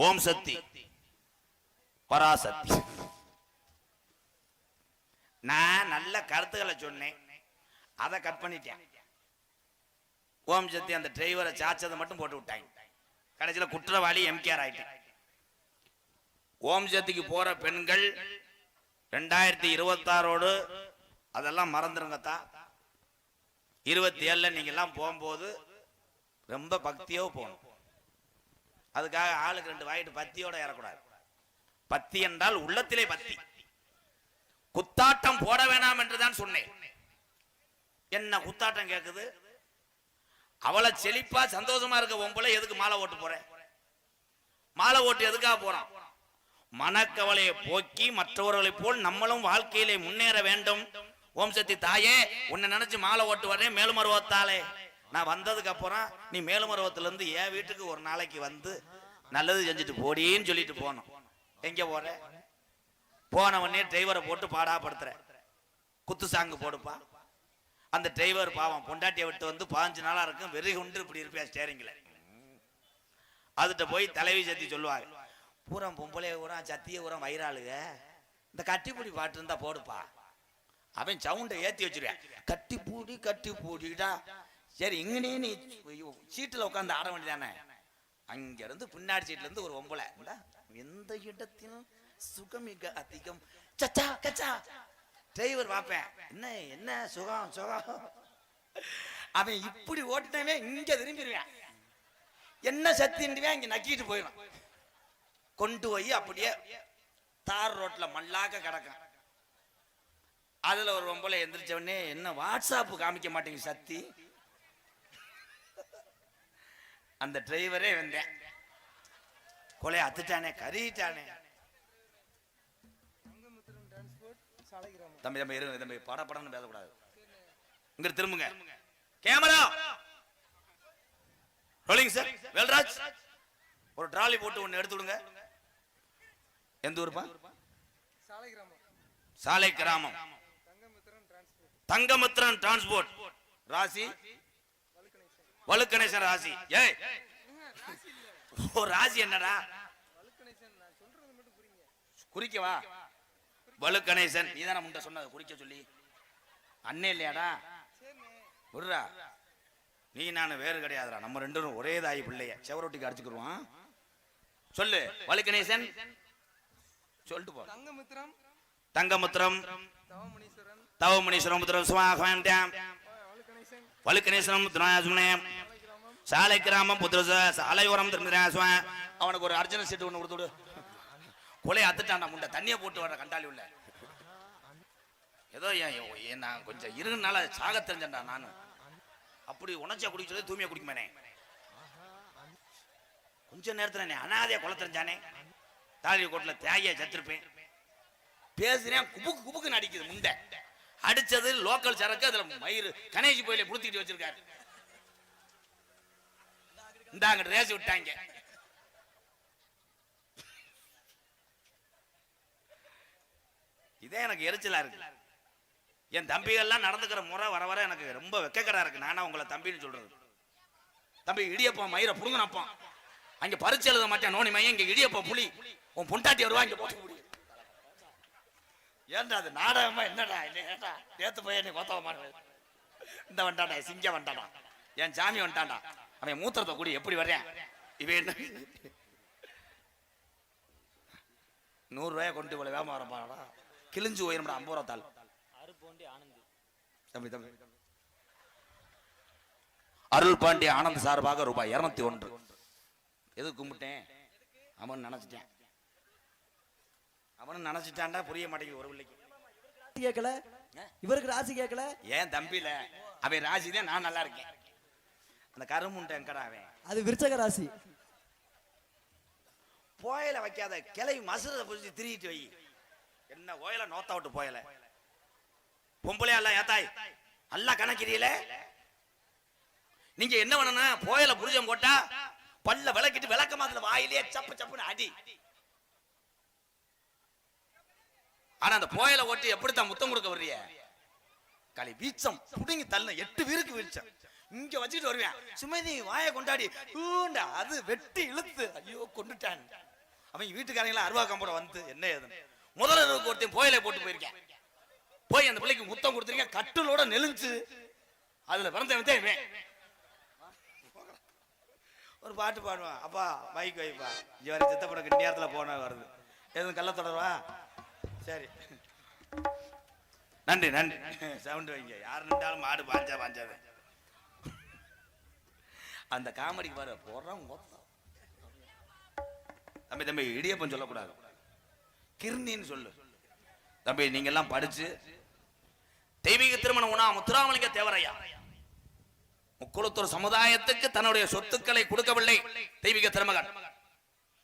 ஓம் சக்தி பராசக்தி. நான் நல்ல கருத்துக்களை சொன்னேன், அதை கட் பண்ணிட்டேன். ஓம் சக்தி அந்த டிரைவரை சாச்சதை மட்டும் போட்டு விட்டாங்க. கடைசியில் குற்றவாளி எம்கேஆர் ஆயிட்டேன். ஓம் சக்திக்கு போற பெண்கள் 2026 அதெல்லாம் மறந்துருங்கத்தா. 27 நீங்க எல்லாம் போகும்போது ரொம்ப பக்தியோ போகணும். அதுக்காக ஆளுக்கு 2 வாயிட்டு பத்தியோட ஏறக்கூடாது. பத்தி என்றால் உள்ளத்திலே பத்தி. குத்தாட்டம் போட வேணாம் என்றுதான் சொன்னேன். என்ன குத்தாட்டம் கேட்குது? அவளை செழிப்பா சந்தோஷமா இருக்க உன் எதுக்கு மாலை ஓட்டு போற? மாலை ஓட்டு எதுக்காக போறான்? மனக்கவலையை போக்கி மற்றவர்களை போல் நம்மளும் வாழ்க்கையிலே முன்னேற வேண்டும். ஓம் சக்தி தாயே, உன்னை நினைச்சு மாலை ஓட்டு வரேன். மேலுமருவத்தாலே நான் வந்ததுக்கு அப்புறம் நீ மேலுமருவத்துல இருந்து என் வீட்டுக்கு ஒரு நாளைக்கு வந்து நல்லது செஞ்சுட்டு போடின்னு சொல்லிட்டு போனோம். எங்க போற? போன உடனே டிரைவரை போட்டு பாடாப்படுத்துற. குத்து சாங்கு போடுப்பா. அந்த டிரைவர் பாவம் பொண்டாட்டியை விட்டு வந்து 15 நாளா இருக்கும், வெறி கொண்டு இப்படி இருப்பேன் ஸ்டேரிங்ல. அதுட்ட போய் தலைவி சத்தி சொல்லுவாங்க, பூரம் பொம்பளைய ஊரம் சத்திய ஊரம் வயிறாளுக, இந்த கட்டிப்பூடி பாட்டு இருந்தா போடுப்பா. அவன் சவுண்டை ஏத்தி வச்சிருவேன். கட்டிப்பூடி கட்டிப்பூடிடா. சரி, இங்கனே நீ சீட்டுல உட்காந்து ஆட வேண்டியதானே. அங்க இருந்து பின்னாடி சீட்ல இருந்து ஒரு பொம்பளை, எந்த இடத்திலும் சுகமிக அதிகம் சச்சா கச்சா. டிரைவர் பார்ப்பேன், என்ன என்ன சுகம் சுகம். அவன் இப்படி ஓட்டினவே இங்க திரும்பிடுவேன். என்ன சத்தின்டுவேன், இங்க நக்கிட்டு போயிடும். கொண்டு போய் அப்படியே தார் ரோட்ல மல்லாக்க கிடக்கும். அதுல ஒரு பொம்பளை எந்திரிச்சவனே, என்ன வாட்ஸ்அப் காமிக்க மாட்டேங்க சத்தி. அந்த டிரைவரே வந்தேன், கொலை அத்துட்டானே, கறிட்டானே. தம்பி தம்பி இருங்க தம்பி, படப்படன்னு பேசக்கூடாது. இங்க திரும்புங்க. Camera rolling sir. வேல்ராஜ், ஒரு டிராலி போட்டு ஒன்னு எடுத்து விடுங்க. எந்த ஊருப்பா? சாலை கிராமம். தங்கமித்ரன் டிரான்ஸ்போர்ட். ராசி வலுக்கணேசன். ராசி ஏய் ஓ ராசி என்னடா குறிக்கவா? வலுக்கணேசன். நீதான முண்ட சொன்னது குறிக்க சொல்லி. அண்ணே இல்லையாடா? விடுறா, நீ நான் வேறு கிடையாதுடா. நம்ம 2 பேரும் ஒரே தாய் பிள்ளைய செவரொட்டிக்கு அடிச்சுக்கிடுவான். சொல்லு. வலுக்கணேசன் சொல்லிட்டு போ. தங்கமுத்திரம் தவமுனீஸ்வரம் வலுக்கணேசனம் சாலை கிராமம் புத்திர சாலையோரம். அவனுக்கு ஒரு அர்ஜுன சீட்டு ஒண்ணு கொடுத்துடு. கொலையை அத்துட்டான்டா முண்டை. தண்ணியை போட்டு வர கண்டாலி உள்ள. ஏதோ நான் கொஞ்சம் இருனால சாக தெரிஞ்சேன்டா. நானு அப்படி உணர்ச்சியா குடிக்க சொல்லி தூய்மையா குடிக்குமானே. கொஞ்ச நேரத்துல அனாதையா கொலை தெரிஞ்சானே. தாலி கோட்டில் தியாகியா செத்துருப்பேன். பேசுறேன், குபுக்கு குபுக்கு நடிக்குது முண்டை. அடிச்சது லோக்கல் சரக்கு. அதுல மயிறு கணேஷ் போயில புடுத்திட்டு வச்சிருக்காரு. இந்தாங்க ரேசி விட்டாங்க. இதே எனக்கு எரிச்சலா இருக்கு. என் தம்பிகள்லாம் நடந்துக்கிற முறை வர வர எனக்கு ரொம்ப வெக்கக்கடா இருக்கு. நானா உங்களை தம்பின்னு சொல்றது. தம்பி இடியப்பா மயிரை புடுங்கினப்பான். அங்க பரிச்சு எழுத மாட்டேன் நோனி மையம். இங்க இடியப்பா புலி உன் பொண்டாட்டி வருவா. இங்க போட்டு முடியும். ஏன்டா அது நாடகமா என்னடா? இல்லையா நேத்து போய் என்னை கோத்தவமான இந்த வண்டாடா சிங்கம் வண்டாடா. என் சாமி வந்துட்டான்டா. அவன் மூத்திரத்தை கூடி எப்படி வர்றேன்? இவன் என்ன 100 ரூபாய கொண்டு இவ்வளவு வேகமா வரப்பாடா. கிழிஞ்சு போயிரும்டா 50 ரூபா தாள். தம்பி தம்பி அருள் பாண்டி ஆனந்த் சார்பாக ரூபாய் 201. எது கும்பிட்டேன்? அவன் நினைச்சிட்டேன். அவனு நினைச்சிட்டான்டா. புரிய மாட்டேங்குது ஒரு பிள்ளைக்கு. கேட்கல, இவருக்கு ராசி கேட்கல. ஏன் தம்பில அவன் ராசி தான். நான் நல்லா இருக்கேன். அந்த கருமுண்டை எங்கடா அவன்? அது விருச்சக ராசி. போயல வைக்காத கிளை மசுரத புடிச்சு திரிட்டு வை. என்ன ஓயல நோத்தா விட்டு போயல பொம்பளையா இல்ல ஏத்தாய் நல்லா கணக்கிறீல. நீங்க என்ன பண்ணணும்? போயல புரிஜம் போட்டா பல்ல விளக்கிட்டு விளக்க மாதிரி வாயிலே சப்பு சப்புன்னு அடி. ஆனா அந்த போயல ஓட்டி எப்படித்தான் முத்தம் கொடுக்க வர்றிய? களி வீச்சம் புடுங்கி தள்ள 8 பேருக்கு வீச்சம். இங்க வச்சுட்டு வருவேன். சுமதி வாயை கொண்டாடி அது வெட்டி இழுத்து ஐயோ கொண்டுட்டான். அவங்க வீட்டுக்காரங்களா அருவா கம்போட வந்து என்ன ஏதுன்னு முதல்ல ஒருத்தையும் போயில போட்டு போயிருக்கேன். போய் அந்த பிள்ளைக்கு முத்தம் கொடுத்துருக்கேன். கட்டிலோட நெளிஞ்சு அதுல பிறந்தவன் ஒரு பாட்டு பாடுவான். அப்பா மைக் வைப்பா இங்க வர சித்தப்படக்கு நேரத்துல போன வருது எதுவும் கள்ள தொடர்வா. சரி நன்றி நன்றி. சவுண்ட் வைங்க. யார் நின்றாலும் மாடு பாஞ்சாது. அந்த காமெடிக்கு பாரு போடுறான். தம்பி தம்பி இடியப்பன் சொல்லக்கூடாது, கிருணின்னு சொல்லு. தம்பி நீங்க எல்லாம் படிச்சு தெய்வீக திருமணம் உணா முத்துராமலிங்க தேவரையா முக்குளத்தூர் சமுதாயத்துக்கு தன்னுடைய சொத்துக்களை கொடுக்கவில்லை தெய்வீக திருமகன்.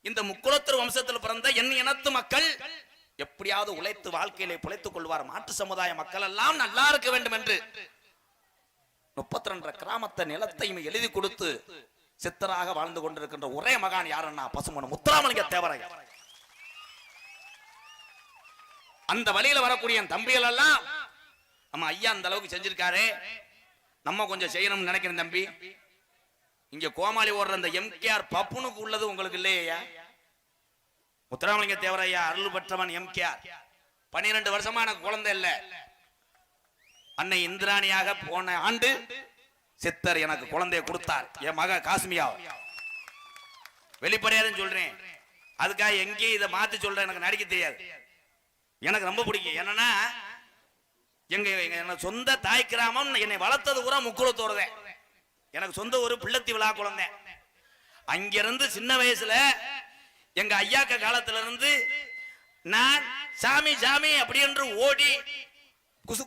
இந்த முக்குளத்தூர் வம்சத்தில் பிறந்த என் இனத்து மக்கள் எப்படியாவது உழைத்து வாழ்க்கையிலே பிழைத்துக் கொள்வார். மாற்று சமுதாய மக்கள் எல்லாம் நல்லா இருக்க வேண்டும் என்று 32 கிராமத்தை நிலத்தையும் எழுதி கொடுத்து சித்தராக வாழ்ந்து கொண்டிருக்கின்ற ஒரே மகான் யாருன்னா பசுமன் முத்துராமலிங்க தேவரையா. அந்த வழியில வரக்கூடிய என் தம்பிகள் எல்லாம் நம்ம ஐயா அந்த அளவுக்கு செஞ்சிருக்காரு, நம்ம கொஞ்சம் செய்யணும்னு நினைக்கிறேன் தம்பி. இங்க கோமாளி ஓடுற அந்த எம்கேஆர் பப்புனுக்கு உள்ளது உங்களுக்கு இல்லையா? முத்துராமலிங்க தேவரையா அருள் பெற்றவன் எம்கேஆர். 12 வருஷமா எனக்கு குழந்தை இல்ல. அன்னை இந்திராணியாக போன ஆண்டு சித்தர் எனக்கு குழந்தையை கொடுத்தார். என் மக காஸ்மியா வெளிப்படையாதான் சொல்றேன். அதுக்காக எங்கேயும் இதை மாத்தி சொல்றேன். எனக்கு நடிக்க தெரியாது. எனக்கு ரொம்ப பிடிக்கும். என்னன்னா எங்க சொந்த தாய் கிராமம். என்னை வளர்த்தது கூட முக்குளத்தோட. எனக்கு சொந்த ஒரு பிள்ளைத்தி விழா குழந்தை. அங்கிருந்து சின்ன வயசுல எங்க ஐயாக்க காலத்துல இருந்து நான் சாமி சாமி அப்படி என்று ஓடி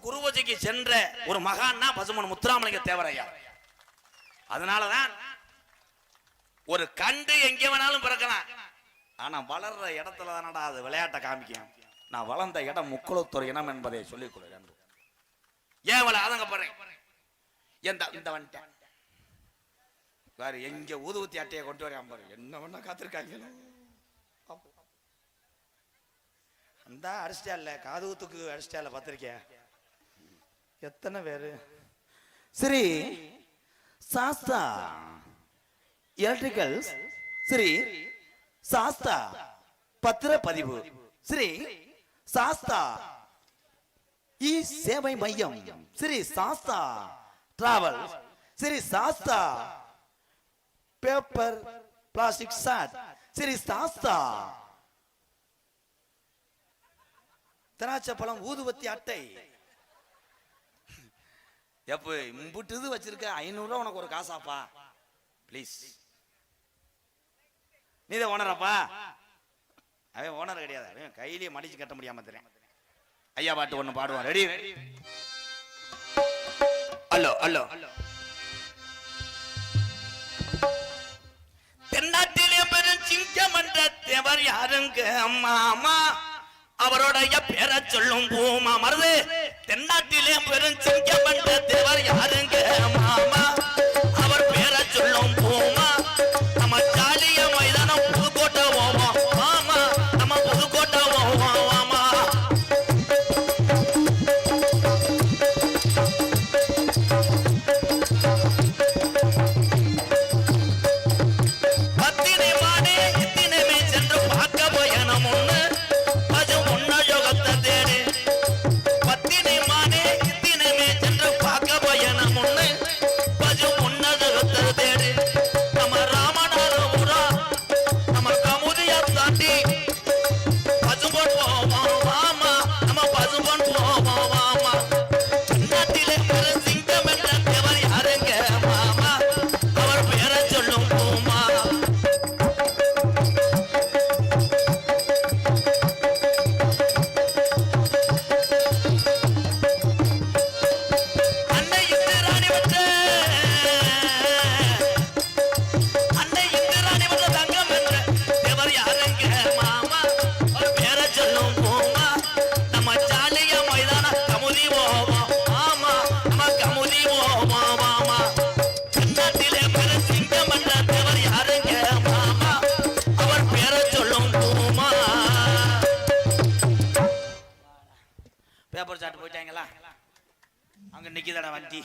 குருவஜைக்கு சென்ற ஒரு மகான்னா பசுமன் முத்துராமலிங்க தேவரையா. அதனாலதான் ஒரு கண்டு எங்க வேணாலும் பிறக்கலாம், ஆனா வளர்ற இடத்துல தானடா அது விளையாட்டை காமிக்கும். நான் வளர்ந்த இடம் முக்குளத்தூர் இனம் என்பதை சொல்லிக் கொள்ள. ஏன் ஆதங்கப்படுறேன்? இந்த வந்துட்டேன் வேற எங்க ஊதுவத்தி அட்டையை கொண்டு வரேன் பாரு. என்ன பண்ண காத்திருக்காங்க. அந்த அடிச்சிட்டா இல்ல காது ஊத்துக்கு அடிச்சிட்டா இல்ல பத்திரிக்கை எத்தனை பேரு. ஸ்ரீ சாஸ்தா எலக்ட்ரிக்கல், ஸ்ரீ சாஸ்தா பத்திரப்பதிவு, ஸ்ரீ சாஸ்தா இ சேவை மையம், Shri Sastha travel, Shri Sastha paper plastic சாட், ஸ்ரீ சாஸ்தா திராட்சை பழம் ஊதுவத்தி அட்டை. எப்ப மும்பிட்டு வச்சிருக்க 500 ரூபா உனக்கு ஒரு காசாப்பா பிளீஸ். நீதான் ஓனரப்பா? அவன் ஓனர் கிடையாது, அவன் கையிலேயே மடிச்சு கட்ட முடியாம தெரியும். ஐயா பாட்டு ஒண்ணு பாடுவான். ரெடி? Hello hello. தென்னாட்டிலே பெரும் சிங்கம் என்ற தேவர் யாருங்க மாமா, அவருடைய பேரை சொல்லும் பூமா மருது. தென்னாட்டிலே பெரும் சிங்கம் என்ற தேவர் யாருங்க மாமா, அவர் பேரை சொல்லும் பூமா. நம்ம ஜாலிய மைதானம் புதுக்கோட்டை போவோம் மாமா, நம்ம புதுக்கோட்டை போவோம் மாமா. பத்தினை மானே இத்தினமே சென்று பார்க்க பயணம் ஒண்ணு அது முன்ன யோகத்தை தேடு. பத்தினை மானே இத்தினமே சென்று பார்க்க பயணம் ஒண்ணு அது முன்ன யோகத்தை தேடு. நம்ம ராமநாதபுரம் நம்ம கமுதியை தாண்டி பசும்பொன் போவோம் மாமா, நம்ம பசும்பொன் போவோம் மாமா. நாட்டிலே பெரும் சிங்கம் என்ற தேவர் யாருங்க மாமா, அவர் பேரை சொல்லும் பூமா. அன்னை இந்திராணி பெற்ற தங்கம் என்ற தேவர் யாருங்க மாமா, அவர் பேரை சொல்லும் பூமா. நம்ம ஜாலிய மைதான கமுதி போவோம் மாமா, நம்ம கமுதி போவோம் மாமா. நாட்டிலே பெரும் சிங்கம் என்ற தேவர் யாருங்க மாமா, அவர் பேரை சொல்லும் பூமா. பேப்பர் சாட்டு போயிட்டாங்களா? அங்க நிக்கிதடா வண்டி.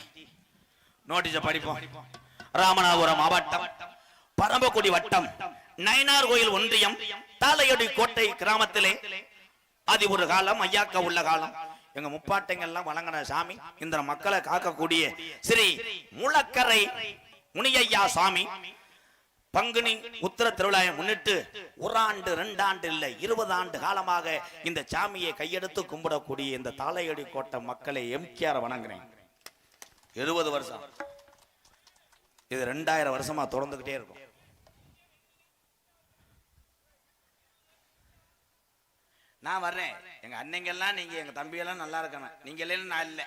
நோட்டீஸ படிப்போம். ராமநாதபுரம் மாவட்டம் பரம்பக்குடி வட்டம் நயினார் கோயில் ஒன்றியம் தாளையடி கோட்டை கிராமத்திலே அது ஒரு காலம் ஐயாக்கா உள்ள காலம் எங்க முப்பாட்டைங்கள்லாம் வழங்கின சாமி இந்த மக்களை காக்கக்கூடிய ஸ்ரீ முளக்கரை முனியையா சாமி பங்குனி உத்திர திருவிழாவை முன்னிட்டு ஒரு ஆண்டு 2 ஆண்டு இல்ல 20 ஆண்டு காலமாக இந்த சாமியை கையெடுத்து கும்பிடக்கூடிய இந்த தாளையடி கோட்டை மக்களை எம்கேஆர் வணங்குறேன். 70 வருஷம் இது 2000 வருஷமா தொடர்ந்துகிட்டே இருக்கும். நான் வர்றேன், எங்க அன்னைங்கெல்லாம் நீங்க எங்க தம்பியெல்லாம் நல்லா இருக்கணும், நீங்க இல்லைன்னு நான் இல்லை.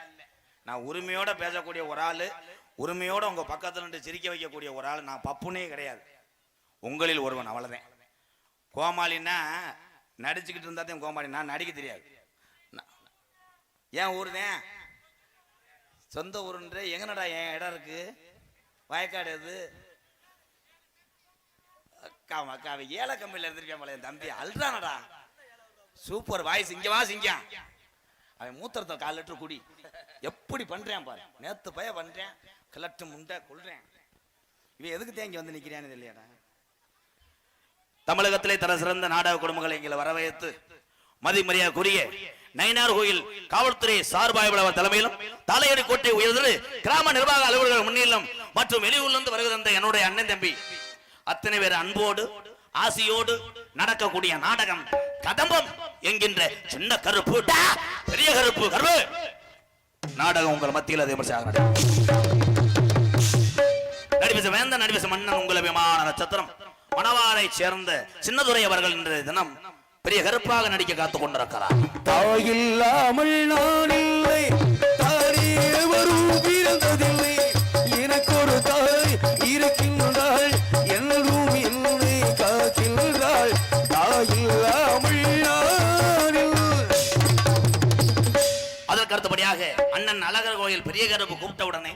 நான் உரிமையோட பேசக்கூடிய ஒரு ஆளு, உரிமையோட உங்க பக்கத்துல நின்று சிரிக்க வைக்கக்கூடிய ஒரு ஆள். நான் பப்புனே கிடையாது, உங்களில் ஒருவன், அவ்வளவுதான். கோமாளின்னா நடிச்சுக்கிட்டு இருந்தா தான் கோமாளி, நான் நடிக்க தெரியாது. ஏன் ஊருதான் சொந்த ஊருன்ற எங்கனடா என் இடம் இருக்கு, வயக்காடு எது அக்காவை ஏழை கம்மியில் இருந்திருக்கேன் போல. என் தம்பி அல்றானடா, சூப்பர் வாய்ஸ், இங்க வா சிங்கம். அவன் மூத்திரத்தை 4 லிட்டர் குடி, எப்படி பண்றேன் பாரு. நேத்து பய பண்றேன், கிளட்டு முண்டை கொள்றேன். இவன் எதுக்கு தேங்கி வந்து நிக்கிறான்னு இல்லையாடா. தமிழகத்திலே தர சிறந்த நாடக குடும்பங்களை இங்கே வரவேற்று மதிமரியாதைக்குரிய நயினார் கோயில் காவல்துறை சார்பாய்வாளர் தலைமையிலும் தாளையடி கோட்டை உயர்ந்து கிராம நிர்வாக அலுவலர்கள் முன்னிலும் மற்றும் வெளியூர்லிருந்து வருகை தந்த என்னுடைய அண்ணன் தம்பி அத்தனை பேர் அன்போடு ஆசியோடு நடக்கக்கூடிய நாடகம் கதம்பம் என்கின்ற சின்ன கருப்பு பெரிய கருப்பு கருப்பு நாடகம் உங்கள் மத்தியில் விமர்சையாக நடிபேச வேந்த நடிபேச மன்னன் உங்கள் விமான நட்சத்திரம் மணவாரை சேர்ந்த சின்னதுரை அவர்கள் இன்றைய தினம் பெரிய கருப்பாக நடிக்க காத்துக் கொண்டிருக்கிறார். தாயில்லாமல் நான் இல்லை, தாரியவரும் பிறந்ததில்லை, எனக்கு ஒரு தாய் இருக்கின்றாள், என்றும் என்னை காக்கின்றாள், தாயில்லாமல் நான் இல்லை. அதற்கு அடுத்தபடியாக அண்ணன் அழகர் கோயில் பெரிய கருப்பு கூப்பிட்ட உடனே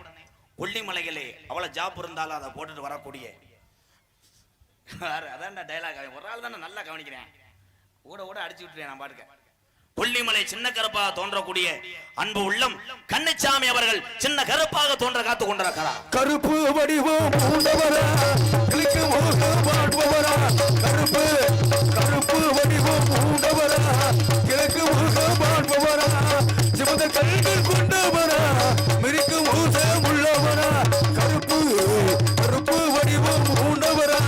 கொல்லிமலைகளே அவ்வளவு ஜாப் இருந்தாலும் அதை போட்டுட்டு வரக்கூடிய அதான் டைலாக். ஒரு ஆள் தானே நல்லா கவனிக்கிறேன், கூட கூட அடிச்சு விட்டுறேன் நான் பாட்டுக்க. கொல்லிமலை சின்ன கருப்பாக தோன்றக்கூடிய அன்பு உள்ளம் கண்ணச்சாமி அவர்கள் சின்ன கருப்பாக தோன்ற காத்து கொண்டிருக்கிறார். கருப்பு வடிவம் பூண்டவரா, கருப்பு கருப்பு வடிவம் பூண்டவரா, கிழக்கு முகம் வாழ்பவரா, சிவந்த கண்கள் கொண்டவரா, மிரிக்கு ஊசம் உள்ளவரா, கருப்பு கருப்பு வடிவம் பூண்டவரா,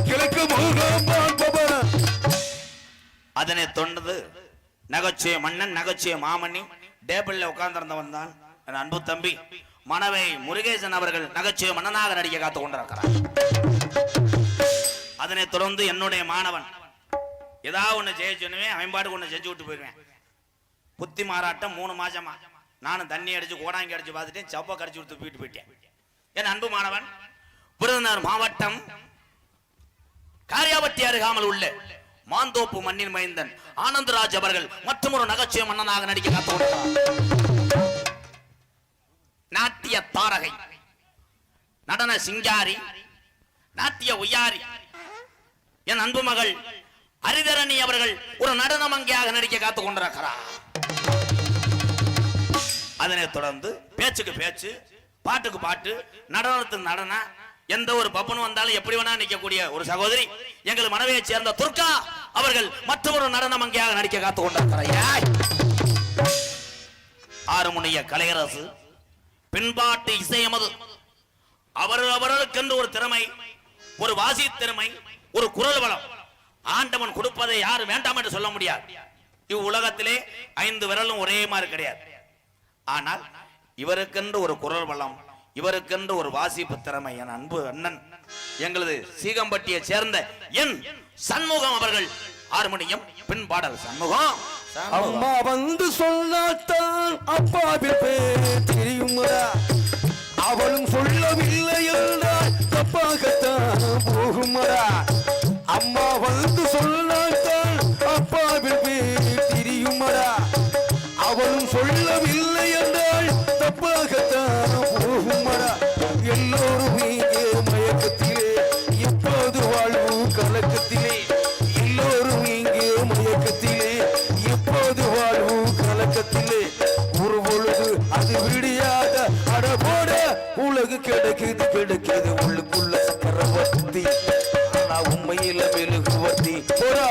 கிழக்கு முகம் வாழ்பவரா. அதனை தொண்டது நகைச்சுவை மன்னன் நகைச்சுவை மாமணி டேபிள்ல உட்கார்ந்திருந்தவன் தான் என் அன்பு தம்பி மணவை முருகேசன் அவர்கள் நகைச்சுவை மன்னனாக நடிக்க காத்துக் கொண்டிருக்கிறார். அதனை தொடர்ந்து என்னுடைய மாணவன் ஏதாவது ஒண்ணு செய்ய சொன்னவே அவன் பாட்டுக்கு ஒண்ணு செஞ்சு விட்டு போயிருவேன். புத்தி மாறாட்டம் 3 மாசமா நானும் தண்ணி அடிச்சு கோடாங்கி அடிச்சு பார்த்துட்டேன், சப்ப கடிச்சு கொடுத்து போயிட்டு போயிட்டேன். என் அன்பு மாணவன் விருதுநகர் மாவட்டம் காரியாபட்டி அருகாமல் உள்ள மாந்தோப்பு மண்ணின் மைந்தன் ஆனந்தராஜ் அவர்கள் மற்றும் ஒரு நகைச்சுவை மன்னனாக நடிக்க காத்துக்கொண்டார். நாட்டிய தாரகை, நடன சிங்காரி, நாட்டிய உயாரி என் அன்பு மகள் அரிதரணி அவர்கள் ஒரு நடன மங்கையாக நடிக்க காத்துக் கொண்டிருக்கிறார். அதனை தொடர்ந்து பேச்சுக்கு பேச்சு, பாட்டுக்கு பாட்டு, நடனத்துக்கு நடன, எந்த ஒரு பப்பனும் வந்தாலும் எப்படி வேணா நிற்கக்கூடிய ஒரு சகோதரி எங்கள் மனைவியை சேர்ந்த துர்கா அவர்கள் மற்றொரு நடன மங்கையாக நடிக்க காத்துக் கொண்டிருக்கிறார். ஆறுமுனைய கலையரசு பின்பாட்டு இசையமது அவர்களுக்கென்று ஒரு திறமை, ஒரு வாசி திறமை, ஒரு குரல் வளம் ஆண்டவன் கொடுப்பதை யாரு வேண்டாம் என்று சொல்ல முடியாது. இவ்வுலகத்திலே 5 விரலும் ஒரே மாதிரி கிடையாது. ஆனால் இவருக்கென்று ஒரு குரல் வளம், இவருக்கென்று ஒரு வாசிப்பு திறமை என் அன்பு அண்ணன் எங்களது சீகம்பட்டியை சேர்ந்த என் சண்முகம் அவர்கள் ஹார்மோனியம் பின்பாடல். சண்முகம் அம்மா வந்து சொன்னாத்தான் அப்பாவின் பேர் தெரியுமா, அவளும் சொல்லவில்லை என்றால் தப்பாகத்தான் போகுமரா. அம்மா வந்து சொன்னாத்தான் அப்பாவின் பேர் தெரியுமரா, அவளும் சொல்லவில்லை என்றால் தப்பாகத்தான் போகுமரா. எல்லோரும் இங்கே மயக்கத்திலே, எப்போது வாழ்வு கலக்கத்திலே, எல்லோரும் இங்கே மயக்கத்திலே, எப்போது வாழ்வு கலக்கத்திலே, ஒரு பொழுது அது விடியாத அடபோட உலகு கிடைக்குது கிடைக்குது உள்ளுக்குள்ள சக்கரவர்த்தி, ஆனா உண்மையில மெழுகுவர்த்தி. போடா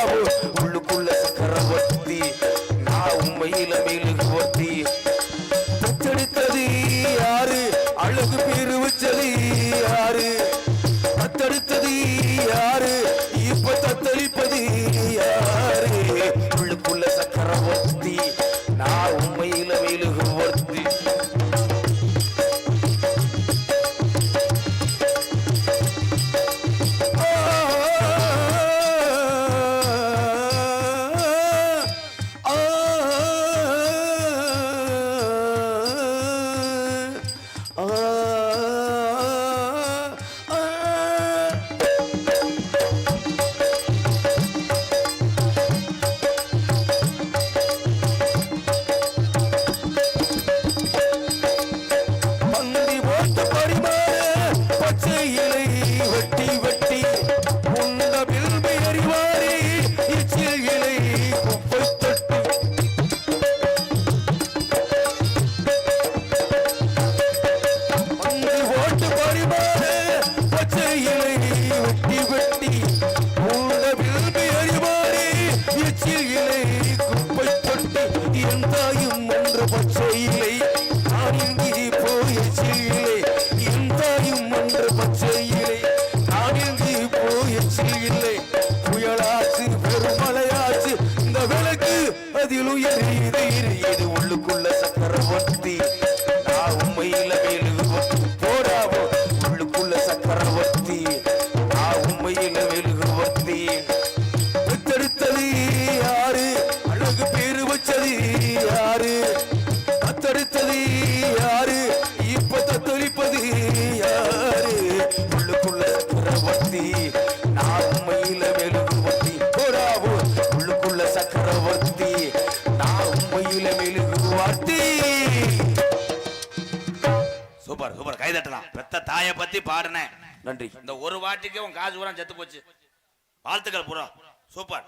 இன்னும் எரியுது எரியுது உள்ளுக்குள்ள சக்கரவர்த்தி நான் உண்மையில மெழுகுவர்த்தி போடாவோ உள்ளுக்குள்ள சக்கரவர்த்தி நான் உண்மையில மெழுகுவர்த்தி தத்தெடுத்தது யாரு அழகு பேரு வச்சது யாரு தத்தெடுத்தது யாரு இப்ப தத்தளிப்பது யாரு உள்ளுக்குள்ள சக்கரவர்த்தி நான் உண்மையில மெழுகுவர்த்தி போடாவோ உள்ளுக்குள்ள சக்கரவர்த்தி நான் உண்மையில மெழுகுவர்த்தி. சூப்பர் சூப்பர், கை தட்டலாம். பெத்த தாயை பத்தி பாடுனேன். நன்றி. இந்த ஒரு வாட்டிக்கே உன் காசு பூரா செத்து போச்சு. வாழ்த்துக்கள் பூரா. சூப்பர்.